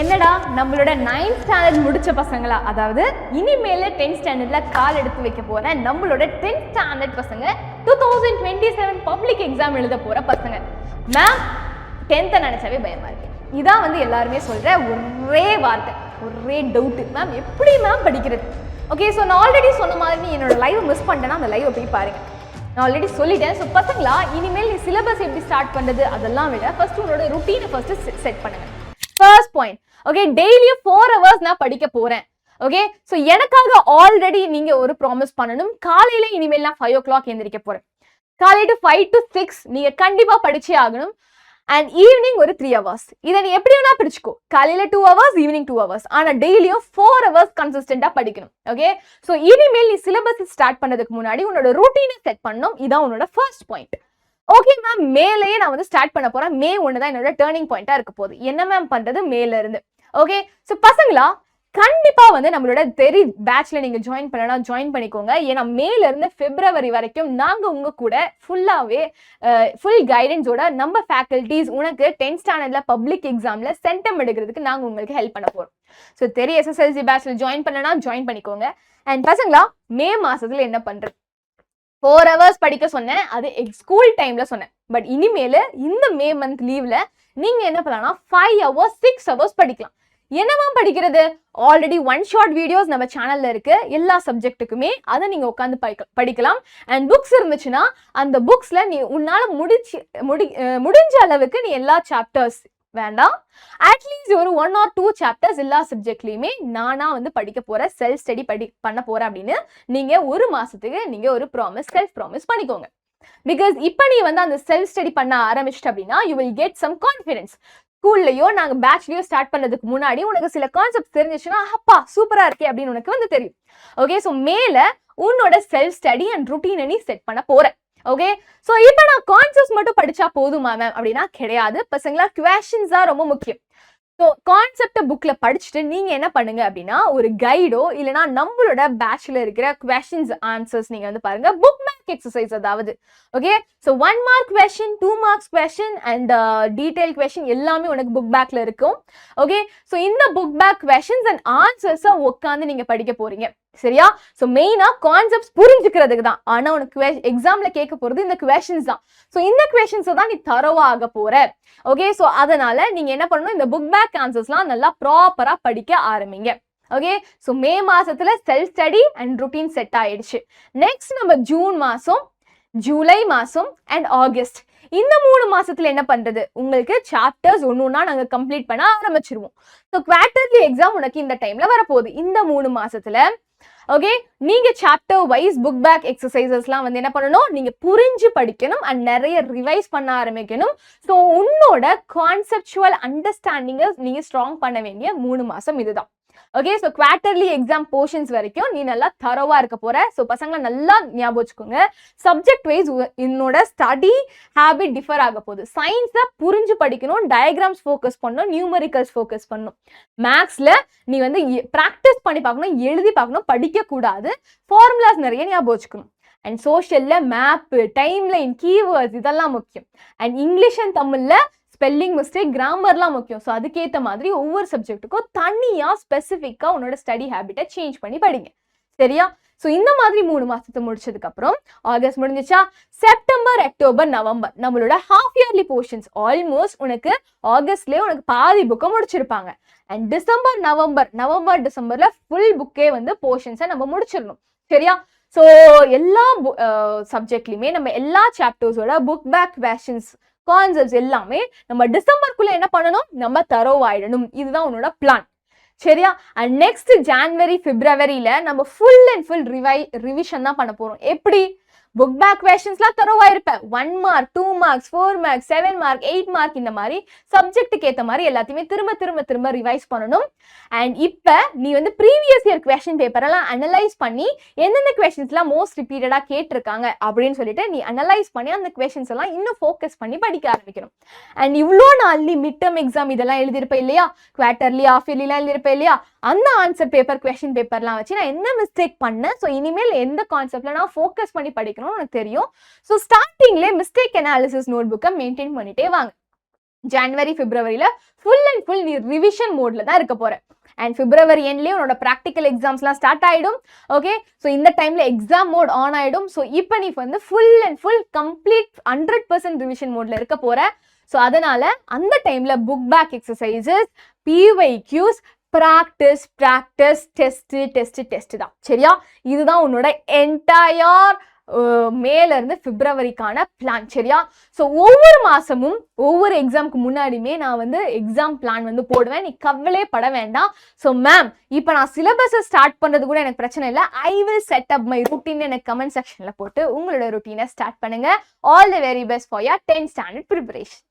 என்னடா நம்மளோட 9th standard முடிச்ச பசங்களா, அதாவது இனிமேல 10th ஸ்டாண்டர்ட்ல கால் எடுத்து வைக்க போற நம்மளோட 10th ஸ்டாண்டர்ட் பசங்க 2027 பப்ளிக் எக்ஸாம் எழுத போற பசங்க. மேம் 10th நினைச்சாவே பயமா இருக்கு. இதான் வந்து எல்லாருமே சொல்ற ஒரே வார்த்தை, ஒரே டவுட். மேம் எப்படி மேம் படிக்கிறது? ஓகே, ஸோ நான் ஆல்ரெடி சொன்ன மாதிரி நீ என்னோட லைவ் மிஸ் பண்ணிட்டேன்னா அந்த லைவை போய் பாருங்க. நான் ஆல்ரெடி சொல்லிட்டேன். ஸோ பசங்களா, இனிமேல் நீ சிலபஸ் எப்படி ஸ்டார்ட் பண்ணுறது அதெல்லாம் விட ஃபர்ஸ்ட் உன்னோட ருட்டீனை ஃபர்ஸ்ட் செட் பண்ணுங்க. ஃபர்ஸ்ட் பாயிண்ட், ஓகே, டெய்லியும் 4 hours நான் படிக்க போறேன். ஓகே, ஸோ எனக்காக ஆல்ரெடி நீங்க ஒரு ப்ராமிஸ் பண்ணணும். காலையில இனிமேல் நான் 5 o'clock எந்திரிக்க போறேன். காலையில 5 to 6 நீங்க கண்டிப்பா படிச்சே ஆகணும். அண்ட் ஈவினிங் ஒரு 3 hours. இதை நீ எப்படி வேணா பிடிச்சிக்கோ. காலையில 2 hours, ஈவினிங் 2 hours. ஆனா டெய்லியும் 4 hours கன்சிஸ்டன்டா படிக்கணும். ஓகே, ஸோ இனிமேல் நீ சிலபஸ் ஸ்டார்ட் பண்ணதுக்கு முன்னாடி உன்னோட ரூட்டீனை செட் பண்ணணும். இதான் உன்னோட ஃபர்ஸ்ட் பாயிண்ட். ஓகே மேம், மேலேயே நான் வந்து ஸ்டார்ட் பண்ண போறேன். மே 1 தான் என்னோட டேர்னிங் பாயிண்டா இருக்க போகுது. என்ன மேம் பண்றது மேல இருந்து? ஓகே, ஸோ பசங்களா கண்டிப்பா வந்து நம்மளோட பேட்ச்ல நீங்க ஜாயின் பண்ணலாம், ஜாயின் பண்ணிக்கோங்க. ஏன்னா மேல இருந்து பிப்ரவரி வரைக்கும் நாங்க உங்க கூட ஃபுல்லாவே ஃபுல் கைடன்ஸோட நம்ம ஃபேக்கல்டிஸ் உனக்கு 10th ஸ்டாண்டர்ட்ல பப்ளிக் எக்ஸாம்ல சென்டம் எடுக்கிறதுக்கு நாங்க உங்களுக்கு ஹெல்ப் பண்ண போறோம். ஸோ SSLC பேட்ச்ல ஜாயின் பண்ணலாம், ஜாயின் பண்ணிக்கோங்க. அண்ட் பசங்களா, மே மாசத்துல என்ன பண்றது? 4 hours படிக்க சொன்னேன், அது ஸ்கூல் டைம்ல சொன்னேன். பட் இனிமேல இந்த மே மந்த் லீவ்ல நீங்க என்ன பண்ணலாம், 5 hours 6 hours படிக்கலாம். என்னவா படிக்கிறது? ஆல்ரெடி 1 shot வீடியோஸ் நம்ம சேனல்ல இருக்கு, எல்லா சப்ஜெக்ட்டுக்குமே. அதை நீங்க உட்காந்து படிக்கலாம். அண்ட் புக்ஸ் இருந்துச்சுன்னா அந்த புக்ஸ்ல நீ உன்னால முடிஞ்ச அளவுக்கு நீ எல்லா சாப்டர்ஸ் வேண்டாம், அட்லீஸ்ட் ஒரு 1 or 2 சாப்டர்ஸ் எல்லா சப்ஜெக்ட்லயுமே நானா வந்து படிக்க போறேன், செல்ஃப் ஸ்டடி பண்ண போறேன் அப்படின்னு நீங்க ஒரு மாசத்துக்கு நீங்க ஒரு செல்ஃப் ப்ராமிஸ் பண்ணிக்கோங்க. பிகாஸ் இப்ப நீ வந்து அந்த செல்ஃப் ஸ்டடி பண்ண ஆரம்பிச்சிட்ட அப்படின்னா you will get some confidence. ஸ்கூல்லையோ நாங்க பேட்ச்லயோ ஸ்டார்ட் பண்ணதுக்கு முன்னாடி உனக்கு சில கான்செப்ட் தெரிஞ்சிச்சுன்னா அப்பா சூப்பரா இருக்கே அப்படின்னு உனக்கு வந்து தெரியும். ஓகே, ஸோ மேல உன்னோட செல்ஃப் ஸ்டடி அண்ட் ருட்டீனை நீ செட் பண்ண போற. ஓகே, ஸோ இப்போ நான் கான்செப்ட்ஸ் மட்டும் படிச்சா போதுமா மேம் அப்படின்னா கிடையாது பசங்களா. குவெஷன்ஸ் தான் ரொம்ப முக்கியம். ஸோ கான்செப்டை புக்ல படிச்சுட்டு நீங்க என்ன பண்ணுங்க அப்படின்னா ஒரு கைடோ இல்லைன்னா நம்மளோட பேட்ச்ல இருக்கிற குவெஷன்ஸ் ஆன்சர்ஸ் நீங்க வந்து பாருங்க. புக் பேக் எக்ஸசைஸ், அதாவது okay, so 1 mark question, 2 marks question and detail question எல்லாமே உனக்கு புக் பேக்ல இருக்கும். ஓகே, ஸோ இந்த புக் பேக் கொஸ்டின்ஸ் அண்ட் ஆன்சர்ஸை உட்காந்து நீங்க படிக்க போறீங்க. சரியா? ஸோ மெயினா கான்செப்ட்ஸ் புரிஞ்சுக்கிறதுக்கு தான். ஆனா உனக்கு எக்ஸாம்ல கேட்க போறது இந்த கொஸ்டின்ஸ் தான். ஸோ இந்த கொஸ்டின்ஸை தான் நீ தரோவா ஆக போற. ஓகே, ஸோ அதனால நீங்க என்ன பண்ணணும், இந்த புக் பேக் ஆன்சர்ஸ்லாம் நல்லா ப்ராப்பரா படிக்க ஆரம்பிங்க. ஓகே, ஸோ மே மாசத்துல self study and routine set ஆயிடுச்சு. நெக்ஸ்ட் நம்ம ஜூன் மாசம், ஜூலை மாசம் அண்ட் ஆகஸ்ட், இந்த 3 மாசத்துல என்ன பண்றது? உங்களுக்கு சாப்டர்ஸ் ஒன்னொன்னா நாங்க கம்ப்ளீட் பண்ண ஆரம்பிச்சிருவோம். ஸோ குவார்டர்லி எக்ஸாம் உனக்கு இந்த டைம்ல வரப்போகுது. இந்த 3 மாசத்துல ஓகே, நீங்க சாப்டர் வைஸ் புக் பேக் எக்ஸசைசஸ்லாம் வந்து என்ன பண்ணணும், நீங்க புரிஞ்சு படிக்கணும் அண்ட் நிறைய ரிவைஸ் பண்ண ஆரம்பிக்கணும். ஸோ உன்னோட கான்செப்சுவல் அண்டர்ஸ்டாண்டிங்கை நீங்க ஸ்ட்ராங் பண்ண வேண்டிய 3 மாசம் இதுதான். Okay, so quarterly exam portions வரைக்கும் நீ நல்லா தரோவா இருக்க போற. ஸோ பசங்களை நல்லா ஞாபகம் வச்சுக்கோங்க, சப்ஜெக்ட் வைஸ் என்னோட ஸ்டடி ஹேபிட் டிஃபர் ஆக போகுது. சயின்ஸை புரிஞ்சு படிக்கணும், டயக்ராம்ஸ் ஃபோக்கஸ் பண்ணணும், நியூமரிக்கல்ஸ் ஃபோக்கஸ் பண்ணணும். மேக்ஸ்ல நீ வந்து ப்ராக்டிஸ் பண்ணி பார்க்கணும், எழுதி பார்க்கணும், படிக்க கூடாது. ஃபார்முலாஸ் நிறைய ஞாபகம் வச்சுக்கணும். அண்ட் சோஷியல்ல மேப்பு, டைம்லைன், கீவேர்ட்ஸ் இதெல்லாம் முக்கியம். அண்ட் இங்கிலீஷ் அண்ட் தமிழ்ல ஸ்பெல்லிங் மிஸ்டேக், கிராமர்லாம் முக்கியம். ஸோ அதுக்கேற்ற மாதிரி ஒவ்வொரு சப்ஜெக்ட்டுக்கும் தனியாக ஸ்பெசிஃபிக்காக உன்னோட ஸ்டடி ஹேபிட்டை சேஞ்ச் பண்ணி படிங்க. சரியா? ஸோ இந்த மாதிரி 3 மாசத்தை முடிச்சதுக்கு அப்புறம் ஆகஸ்ட் முடிஞ்சிச்சா, செப்டம்பர், அக்டோபர், நவம்பர் நம்மளோட ஹாஃப் இயர்லி போர்ஷன்ஸ் ஆல்மோஸ்ட் உனக்கு ஆகஸ்ட்லேயே உனக்கு பாதி புக்கை முடிச்சிருப்பாங்க. அண்ட் நவம்பர் டிசம்பர்ல ஃபுல் புக்கே வந்து போர்ஷன்ஸை நம்ம முடிச்சிடணும். சரியா? ஸோ எல்லா சப்ஜெக்ட்லையுமே நம்ம எல்லா சாப்டர்ஸோட புக் பேக் கொஸ்டின்ஸ், கான்செப்ட்ஸ் எல்லாமே நம்ம டிசம்பருக்குள்ள என்ன பண்ணணும், நம்ம தரோவாயிடணும். இதுதான் உன்னோட பிளான். சரியா? அண்ட் நெக்ஸ்ட் ஜான்வரி, பிப்ரவரியில நம்ம ஃபுல் அண்ட் ஃபுல் ரிவிஷன் தான் பண்ண போறோம். எப்படி? புக் பேக் கொஸ்டின்ஸ்லாம் தரோவா இருப்பேன். 1 mark, 2 marks, 4 marks, 7 mark, 8 mark இந்த மாதிரி சப்ஜெக்ட்டுக்கு ஏற்ற மாதிரி எல்லாத்தையுமே திரும்ப ரிவைஸ் பண்ணணும். அண்ட் இப்போ நீ வந்து ப்ரீவியஸ் இயர் கொஸ்டின் பேப்பர் எல்லாம் அனலைஸ் பண்ணி எந்தெந்த கொஸ்டின்ஸ்லாம் மோஸ்ட் ரிப்பீட்டடா கேட்டிருக்காங்க அப்படின்னு சொல்லிட்டு நீ அனலைஸ் பண்ணி அந்த கொஸ்டின்ஸ் எல்லாம் இன்னும் ஃபோக்கஸ் பண்ணி படிக்க ஆரம்பிக்கணும். அண்ட் இவ்வளோ நாள் நீ மிட் டேர்ம் எக்ஸாம் இதெல்லாம் எழுதியிருப்ப இல்லையா, குவார்டர்லி, ஹாஃப் இயர்லிலாம் எழுதியிருப்ப இல்லையா, அந்த ஆன்சர் பேப்பர், கொஸ்டின் பேப்பர்லாம் வச்சு நான் என்ன மிஸ்டேக் பண்ணேன், ஸோ இனிமேல் எந்த கான்செப்ட்ல நான் ஃபோக்கஸ் பண்ணி படிக்கணும்னு எனக்கு தெரியும். ஸோ ஸ்டார்டிங்லேயே மிஸ்டேக் அனாலிசிஸ் நோட் புக்கை மெயின்டைன் பண்ணிட்டே வாங்க. ஜனவரி பிப்ரவரியில ஃபுல் அண்ட் ஃபுல் நீ ரிவிஷன் மோட்ல தான் இருக்க போற. அண்ட் பிப்ரவரி எண்ட்லயே உன்னோட ப்ராக்டிக்கல் எக்ஸாம்ஸ்லாம் ஸ்டார்ட் ஆயிடும். ஓகே, ஸோ இந்த டைம்ல எக்ஸாம் மோட் ஆன் ஆயிடும். ஸோ இப்போ நீ வந்து full and full complete 100% revision மோட்ல இருக்க போற. ஸோ அதனால அந்த டைம்ல book back exercises, PYQs, practice test தான். சரியா? இதுதான் உன்னோட என்டையர் மேல இருந்து பிப்ரவரிக்கான பிளான். சரியா? ஸோ ஒவ்வொரு மாசமும் ஒவ்வொரு எக்ஸாமுக்கு முன்னாடியுமே நான் வந்து எக்ஸாம் பிளான் வந்து போடுவேன். நீ கவலையே பட வேண்டாம். ஸோ மேம், இப்போ நான் சிலபஸை ஸ்டார்ட் பண்றது கூட எனக்கு பிரச்சனை இல்லை. I will set up my routine எனக்கு கமெண்ட் செக்ஷன்ல போட்டு உங்களோட ருட்டீனை ஸ்டார்ட் பண்ணுங்க. All the very best for your 10th standard preparation.